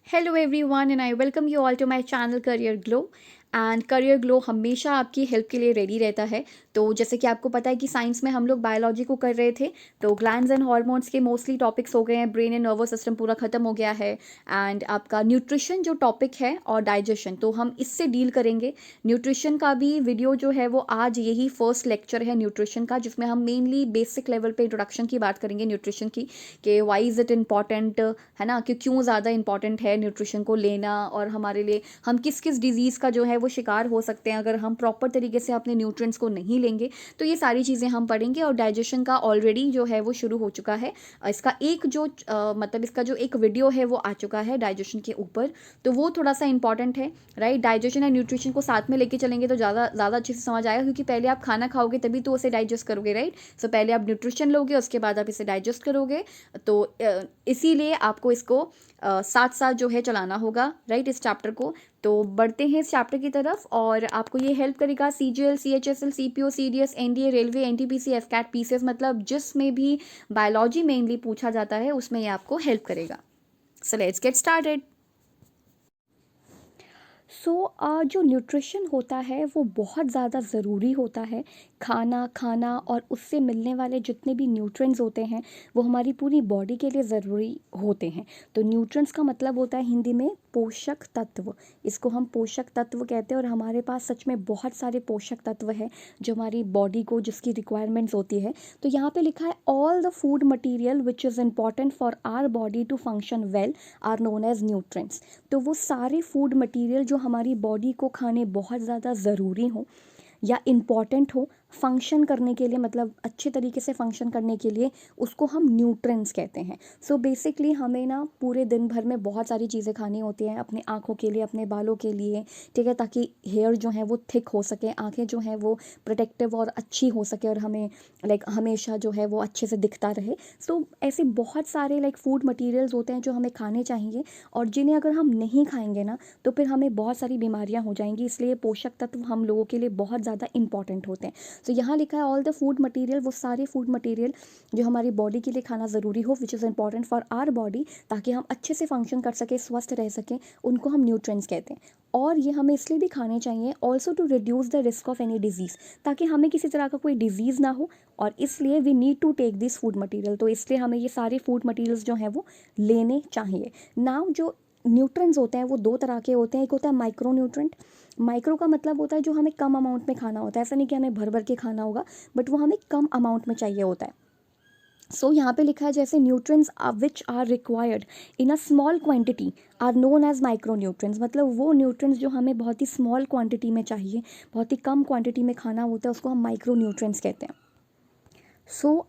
Hello everyone and I welcome you all to my channel career glow. And career glow हमेशा आपकी help के लिए ready रहता है। तो जैसे कि आपको पता है कि साइंस में हम लोग बायोलॉजी को कर रहे थे, तो ग्लैंड्स एंड हॉर्मोन्स के मोस्टली टॉपिक्स हो गए हैं, ब्रेन एंड नर्वस सिस्टम पूरा खत्म हो गया है। एंड आपका न्यूट्रिशन जो टॉपिक है और डाइजेशन, तो हम इससे डील करेंगे। न्यूट्रिशन का भी वीडियो जो है वो आज यही फर्स्ट लेक्चर है न्यूट्रिशन का, जिसमें हम मेनली बेसिक लेवल पे इंट्रोडक्शन की बात करेंगे न्यूट्रिशन की, कि वाई इज़ इट इम्पॉर्टेंट, है ना, कि क्यों ज़्यादा इंपॉर्टेंट है न्यूट्रिशन को लेना, और हमारे लिए हम किस किस डिजीज़ का जो है वो शिकार हो सकते हैं अगर हम प्रॉपर तरीके से अपने न्यूट्रिएंट्स को नहीं लेंगे। तो ये सारी चीज़ें हम पढ़ेंगे। और डाइजेशन का ऑलरेडी जो है वो शुरू हो चुका है। इसका एक जो मतलब इसका जो एक वीडियो है वो आ चुका है डाइजेशन के ऊपर, तो वो थोड़ा सा इंपॉर्टेंट है, राइट। डाइजेशन एंड न्यूट्रिशन को साथ में लेके चलेंगे तो ज़्यादा ज़्यादा अच्छे से समझ आएगा, क्योंकि पहले आप खाना खाओगे तभी तो उसे डाइजेस्ट करोगे, राइट। सो पहले आप न्यूट्रिशन लोगे, उसके बाद आप इसे डाइजेस्ट करोगे। तो इसीलिए आपको इसको साथ साथ जो है चलाना होगा, राइट, इस चैप्टर को। तो बढ़ते हैं इस चैप्टर की तरफ, और आपको ये हेल्प करेगा CGL, CHSL, CPO, CDS, NDA, railway, NTPC, FCAT, PCS, मतलब जिसमें भी बायोलॉजी मेनली पूछा जाता है उसमें ये आपको हेल्प करेगा। So let's get started. जो न्यूट्रिशन होता है वो बहुत ज़्यादा ज़रूरी होता है। खाना खाना और उससे मिलने वाले जितने भी न्यूट्रिएंट्स होते हैं वो हमारी पूरी बॉडी के लिए ज़रूरी होते हैं। तो न्यूट्रिएंट्स का मतलब होता है हिंदी में पोषक तत्व। इसको हम पोषक तत्व कहते हैं, और हमारे पास सच में बहुत सारे पोषक तत्व हैं जो हमारी बॉडी को जिसकी रिक्वायरमेंट्स होती है। तो यहाँ पे लिखा है all the food material which is important for our body to function well are known as nutrients. तो वो सारे फूड मटेरियल जो हमारी बॉडी को खाने बहुत ज़्यादा ज़रूरी हो या इम्पॉर्टेंट हो फंक्शन करने के लिए, मतलब अच्छे तरीके से फंक्शन करने के लिए, उसको हम न्यूट्रिएंट्स कहते हैं। सो बेसिकली हमें ना पूरे दिन भर में बहुत सारी चीज़ें खानी होती हैं, अपने आँखों के लिए, अपने बालों के लिए, ठीक है, ताकि हेयर जो है वो थिक हो सके, आँखें जो हैं वो प्रोटेक्टिव और अच्छी हो सके, और हमें लाइक हमेशा जो है वो अच्छे से दिखता रहे। सो ऐसे बहुत सारे लाइक फूड मटीरियल्स होते हैं जो हमें खाने चाहिए, और जिन्हें अगर हम नहीं खाएंगे ना तो फिर हमें बहुत सारी बीमारियां हो जाएंगी। इसलिए पोषक तत्व हम लोगों के लिए बहुत ज़्यादा इंपॉर्टेंट होते हैं। तो यहाँ लिखा है ऑल द फूड मटेरियल, वो सारे फूड मटेरियल जो हमारी बॉडी के लिए खाना ज़रूरी हो, which is important for our body, ताकि हम अच्छे से फंक्शन कर सकें, स्वस्थ रह सकें, उनको हम न्यूट्रिएंट्स कहते हैं। और ये हमें इसलिए भी खाने चाहिए also to reduce the risk of any disease, ताकि हमें किसी तरह का कोई डिजीज़ ना हो, और इसलिए we need to take this food material. तो इसलिए हमें ये सारे फूड मटेरियल्स जो हैं वो लेने चाहिए। नाउ जो न्यूट्रिएंट्स होते हैं वो दो तरह के होते हैं। एक होता है माइक्रो न्यूट्रिएंट। माइक्रो का मतलब होता है जो हमें कम अमाउंट में खाना होता है, ऐसा नहीं कि हमें भर भर के खाना होगा, बट वो हमें कम अमाउंट में चाहिए होता है। यहाँ पे लिखा है जैसे nutrients which are required in a small quantity are known as micro nutrients. मतलब वो न्यूट्रिएंट्स जो हमें बहुत ही स्मॉल क्वांटिटी में चाहिए, बहुत ही कम क्वांटिटी में खाना होता है, उसको हम माइक्रो न्यूट्रिएंट्स कहते हैं।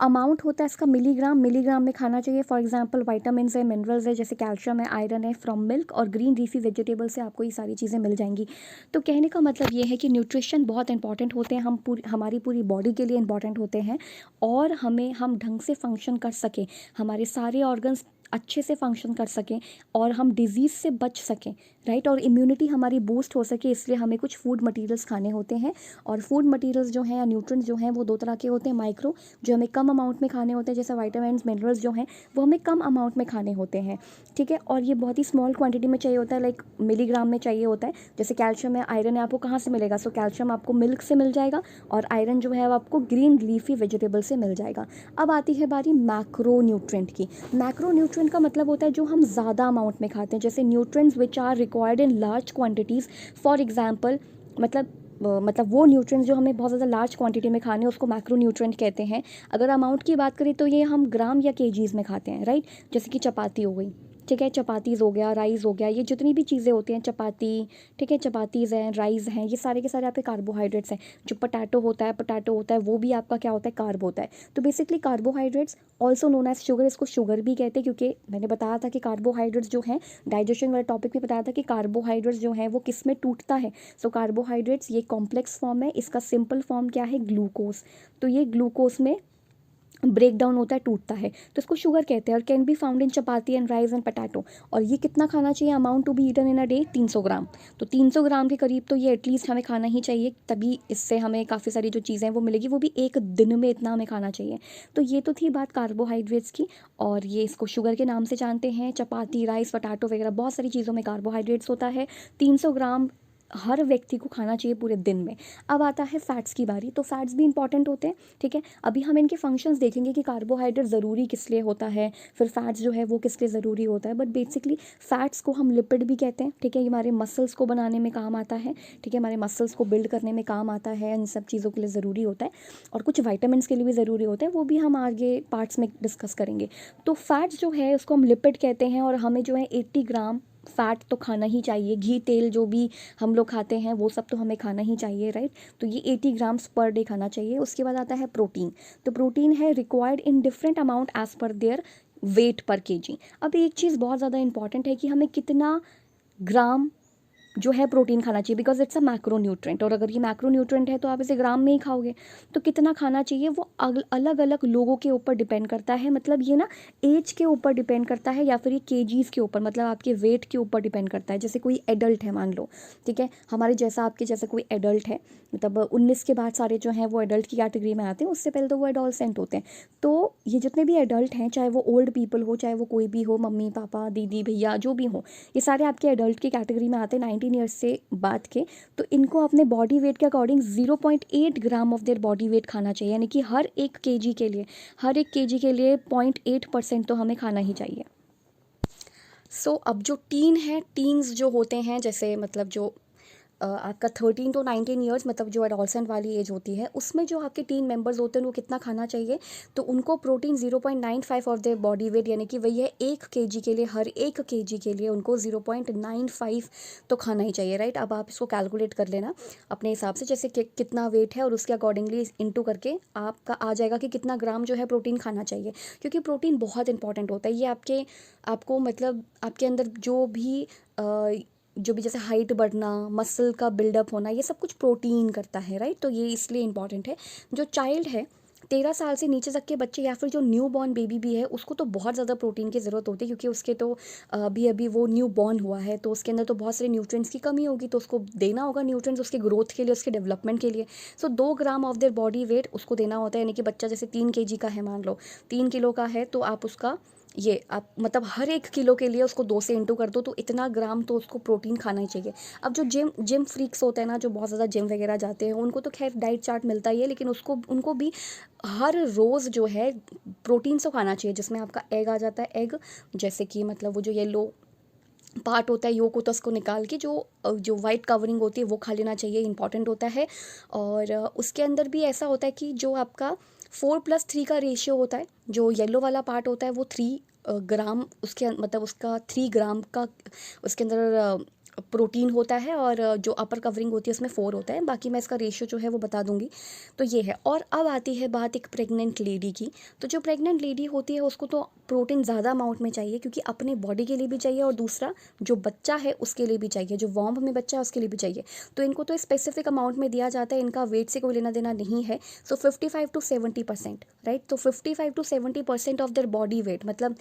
अमाउंट होता है इसका मिलीग्राम, मिलीग्राम में खाना चाहिए। फॉर एग्जांपल विटामिन है, मिनरल्स है, जैसे कैल्शियम है, आयरन है, फ्रॉम मिल्क और ग्रीन लीफी वेजिटेबल से आपको ये सारी चीज़ें मिल जाएंगी। तो कहने का मतलब ये है कि न्यूट्रिशन बहुत इंपॉर्टेंट होते हैं, हमारी पूरी बॉडी के लिए इंपॉर्टेंट होते हैं, और हम ढंग से फंक्शन कर सकें, हमारे सारे ऑर्गन्स अच्छे से फंक्शन कर सकें, और हम डिज़ीज़ से बच सकें, राइट, और इम्यूनिटी हमारी बूस्ट हो सके, इसलिए हमें कुछ फूड मटेरियल्स खाने होते हैं। और फूड मटेरियल्स जो हैं या न्यूट्रिएंट्स जो हैं वो दो तरह के होते हैं। माइक्रो जो हमें कम अमाउंट में खाने होते हैं, जैसे विटामिन्स, मिनरल्स जो हैं वो हमें कम अमाउंट में खाने होते हैं, ठीक है, और ये बहुत ही स्मॉल क्वांटिटी में चाहिए होता है, लाइक मिलीग्राम में चाहिए होता है। जैसे कैल्शियम है, आयरन है, आपको कहाँ से मिलेगा? कैल्शियम आपको मिल्क से मिल जाएगा, और आयरन जो है वो आपको ग्रीन लीफी वेजिटेबल से मिल जाएगा। अब आती है बारी मैक्रो न्यूट्रिएंट की। मैक्रो न्यूट्रिएंट का मतलब होता है जो हम ज़्यादा अमाउंट में खाते हैं, जैसे nutrients which are required in large quantities. For example मतलब वो न्यूट्रिएंट्स जो हमें बहुत ज़्यादा लार्ज क्वांटिटी में खाने हैं उसको मैक्रो न्यूट्रिएंट कहते हैं। अगर अमाउंट की बात करें तो ये हम ग्राम या केजीज़ में खाते हैं, राइट। जैसे कि चपाती हो गई, ठीक है, चपातीज़ हो गया, राइस हो गया, ये जितनी भी चीज़ें होती हैं, चपाती, ठीक है, चपातीज़ हैं, राइस हैं, ये सारे के सारे आपके कार्बोहाइड्रेट्स हैं। जो पोटैटो होता है वो भी आपका क्या होता है? कार्ब होता है। तो basically carbohydrates also known as sugar, इसको शुगर भी कहते हैं, क्योंकि मैंने बताया था कि कार्बोहाइड्रेट्स जो हैं, डाइजेशन वाले टॉपिक में बताया था कि कार्बोहाइड्रेट्स जो हैं वो किस में टूटता है। कार्बोहाइड्रेट्स ये कॉम्प्लेक्स फॉर्म है, इसका सिंपल फॉर्म क्या है? ग्लूकोज। तो ये ग्लूकोज में ब्रेक डाउन होता है, टूटता है, तो इसको शुगर कहते हैं। और can be found in chapati and rice and potato. और ये कितना खाना चाहिए, amount to be eaten in a day 300 gram. तो 300 ग्राम के करीब तो ये एटलीस्ट हमें खाना ही चाहिए, तभी इससे हमें काफ़ी सारी जो चीज़ें हैं वो मिलेगी, वो भी एक दिन में इतना हमें खाना चाहिए। तो ये तो थी बात कार्बोहाइड्रेट्स की, और ये इसको शुगर के नाम से जानते हैं। चपाती, राइस, पटाटो वगैरह बहुत सारी चीज़ों में कार्बोहाइड्रेट्स होता है। 300 ग्राम हर व्यक्ति को खाना चाहिए पूरे दिन में। अब आता है फैट्स की बारी, तो फैट्स भी इंपॉर्टेंट होते हैं, ठीक है। अभी हम इनके फंक्शंस देखेंगे कि कार्बोहाइड्रेट ज़रूरी किस लिए होता है, फिर फैट्स जो है वो किस लिए ज़रूरी होता है। बट बेसिकली फैट्स को हम लिपिड भी कहते हैं, ठीक है। ये हमारे मसल्स को बनाने में काम आता है, ठीक है, हमारे मसल्स को बिल्ड करने में काम आता है, इन सब चीज़ों के लिए ज़रूरी होता है। और कुछ वाइटामिन के लिए भी ज़रूरी होता है, वो भी हम आगे पार्ट्स में डिस्कस करेंगे। तो फैट्स जो है उसको हम लिपिड कहते हैं, और हमें जो है 80 ग्राम फ़ैट तो खाना ही चाहिए। घी, तेल जो भी हम लोग खाते हैं वो सब तो हमें खाना ही चाहिए, राइट। तो ये 80 ग्राम्स पर डे खाना चाहिए। उसके बाद आता है प्रोटीन। तो प्रोटीन है required in different amount as per their weight per KG. अब एक चीज़ बहुत ज़्यादा इंपॉर्टेंट है कि हमें कितना ग्राम जो है प्रोटीन खाना चाहिए, because it's a macro nutrient. और अगर ये मैक्रो न्यूट्रेंट है तो आप इसे ग्राम में ही खाओगे। तो कितना खाना चाहिए वो अलग अलग लोगों के ऊपर डिपेंड करता है। मतलब ये ना एज के ऊपर डिपेंड करता है, या फिर ये केजीज़ के ऊपर, मतलब आपके वेट के ऊपर डिपेंड करता है। जैसे कोई एडल्ट है मान लो, ठीक है, हमारे जैसा आपके जैसा कोई एडल्ट है, मतलब 19 के बाद सारे जो हैं वो एडल्ट की कैटेगरी में आते हैं, उससे पहले तो वो एडोलसेंट होते हैं। तो ये जितने भी एडल्ट हैं, चाहे वो ओल्ड पीपल हो, चाहे वो कोई भी हो, मम्मी पापा दीदी भैया जो भी हो, ये सारे आपके एडल्ट की कैटेगरी में आते हैं 19 ईयर्स से बाद के। तो इनको अपने बॉडी वेट के according 0.8 gram of their body weight खाना चाहिए, यानी कि हर एक केजी के लिए 0.8% तो हमें खाना ही चाहिए। अब जो टीन्स जो होते हैं, जैसे मतलब जो आपका 13 to 19 ईयर्स, मतलब जो एडोलसेंट वाली एज होती है, उसमें जो आपके टीन मेंबर्स होते हैं उनको कितना खाना चाहिए, तो उनको protein 0.95 of their body weight, यानी कि वही है 1 केजी के लिए, हर 1 केजी के लिए उनको 0.95 तो खाना ही चाहिए, राइट। अब आप इसको कैलकुलेट कर लेना अपने हिसाब से, जैसे कि कितना वेट है और उसके अकॉर्डिंगली इंटू करके आपका आ जाएगा कि कितना ग्राम जो है प्रोटीन खाना चाहिए। क्योंकि प्रोटीन बहुत इंपॉर्टेंट होता है, ये आपको मतलब आपके अंदर जो भी जैसे हाइट बढ़ना, मसल का बिल्डअप होना, ये सब कुछ प्रोटीन करता है, राइट। तो ये इसलिए इंपॉर्टेंट है। जो चाइल्ड है 13 साल से नीचे तक के बच्चे, या फिर जो न्यू बॉर्न बेबी भी है, उसको तो बहुत ज़्यादा प्रोटीन की ज़रूरत होती है, क्योंकि उसके तो अभी वो न्यू बॉर्न हुआ है, तो उसके अंदर तो बहुत सारे न्यूट्रिएंट्स की कमी होगी, तो उसको देना होगा न्यूट्रिएंट्स उसके ग्रोथ के लिए, उसके डेवलपमेंट के लिए। 2 gram of their body weight उसको देना होता है, यानी कि बच्चा जैसे 3 केजी का है, मान लो 3 किलो का है, तो आप उसका ये आप मतलब हर 1 किलो के लिए उसको 2 से इंटू कर दो, तो इतना ग्राम तो उसको प्रोटीन खाना ही चाहिए। अब जो जिम फ्रीक्स होते हैं ना, जो बहुत ज़्यादा जिम वगैरह जाते हैं, उनको तो खैर डाइट चार्ट मिलता ही है, लेकिन उनको भी हर रोज़ जो है प्रोटीन तो खाना चाहिए, जिसमें आपका एग आ जाता है। एग जैसे कि मतलब वो जो येलो पार्ट होता है योक होता है, उसको निकाल के जो वाइट कवरिंग होती है वो खा लेना चाहिए, इंपॉर्टेंट होता है। और उसके अंदर भी ऐसा होता है कि जो आपका 4+3 का रेशियो होता है, जो येलो वाला पार्ट होता है वो 3 ग्राम, उसके मतलब उसका 3 ग्राम का उसके अंदर प्रोटीन होता है, और जो अपर कवरिंग होती है उसमें 4 होता है। बाकी मैं इसका रेशियो जो है वो बता दूंगी। तो ये है। और अब आती है बात एक प्रेग्नेंट लेडी की। तो जो प्रेग्नेंट लेडी होती है उसको तो प्रोटीन ज़्यादा अमाउंट में चाहिए, क्योंकि अपने बॉडी के लिए भी चाहिए, और दूसरा जो बच्चा है उसके लिए भी चाहिए, जो वॉम्ब में बच्चा है उसके लिए भी चाहिए। तो इनको तो स्पेसिफिक अमाउंट में दिया जाता है, इनका वेट से कोई लेना देना नहीं है। 55 to 70%, राइट। तो 55 to 70% of their body weight, मतलब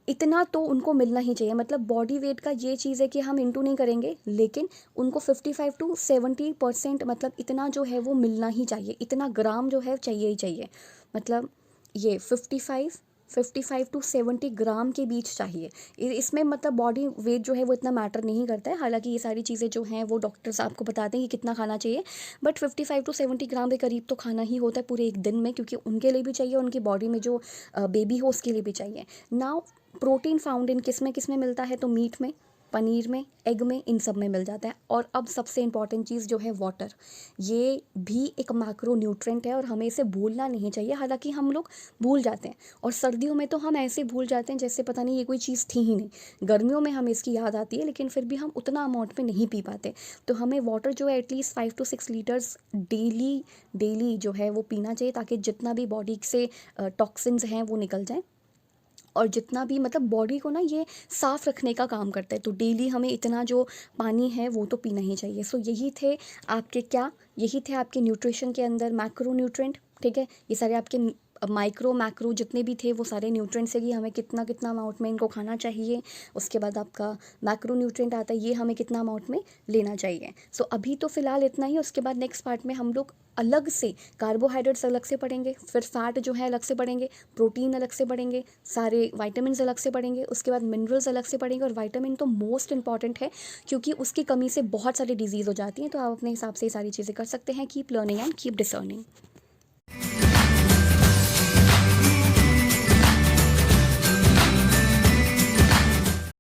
इतना तो उनको मिलना ही चाहिए। मतलब बॉडी वेट का ये चीज़ है कि हम इंटू नहीं करेंगे, लेकिन उनको 55 to 70% मतलब इतना जो है वो मिलना ही चाहिए, इतना ग्राम जो है चाहिए ही चाहिए। मतलब ये 55 टू 70 ग्राम के बीच चाहिए। इसमें मतलब बॉडी वेट जो है वो इतना मैटर नहीं करता है, हालांकि ये सारी चीज़ें जो हैं वो डॉक्टर्स आपको बताते हैं कि कितना खाना चाहिए, बट 55 टू 70 ग्राम के करीब तो खाना ही होता है पूरे एक दिन में, क्योंकि उनके लिए भी चाहिए, उनकी बॉडी में जो बेबी हो उसके लिए भी चाहिए। नाउ प्रोटीन फाउंड इन किस में मिलता है, तो मीट में, पनीर में, एग में, इन सब में मिल जाता है। और अब सबसे इंपॉर्टेंट चीज़ जो है वाटर, ये भी एक मैक्रो न्यूट्रेंट है, और हमें इसे भूलना नहीं चाहिए। हालांकि हम लोग भूल जाते हैं, और सर्दियों में तो हम ऐसे भूल जाते हैं जैसे पता नहीं ये कोई चीज़ थी ही नहीं। गर्मियों में हमें इसकी याद आती है, लेकिन फिर भी हम उतना अमाउंट में नहीं पी पाते। तो हमें वाटर जो है एटलीस्ट 5 to 6 लीटर्स डेली जो है वो पीना चाहिए, ताकि जितना भी बॉडी से टॉक्सिन्स हैं वो निकल जाएँ, और जितना भी मतलब बॉडी को ना ये साफ़ रखने का काम करता है। तो डेली हमें इतना जो पानी है वो तो पीना ही चाहिए। यही थे आपके न्यूट्रिशन के अंदर मैक्रो न्यूट्रेंट, ठीक है। ये सारे आपके माइक्रो मैक्रो जितने भी थे वो सारे न्यूट्रिएंट्स है कि हमें कितना कितना अमाउंट में इनको खाना चाहिए। उसके बाद आपका मैक्रो न्यूट्रिएंट आता है, ये हमें कितना अमाउंट में लेना चाहिए। सो अभी तो फ़िलहाल इतना ही। उसके बाद नेक्स्ट पार्ट में हम लोग अलग से कार्बोहाइड्रेट्स अलग से पढ़ेंगे, फिर फैट जो है अलग से पढ़ेंगे, प्रोटीन अलग से पढ़ेंगे, सारे वाइटामिन्स अलग से पढ़ेंगे, उसके बाद मिनरल्स अलग से पढ़ेंगे। और वाइटामिन तो मोस्ट इंपॉर्टेंट है क्योंकि उसकी कमी से बहुत सारी डिजीज़ हो जाती हैं। तो आप अपने हिसाब से ये सारी चीज़ें कर सकते हैं। Keep learning and keep discerning.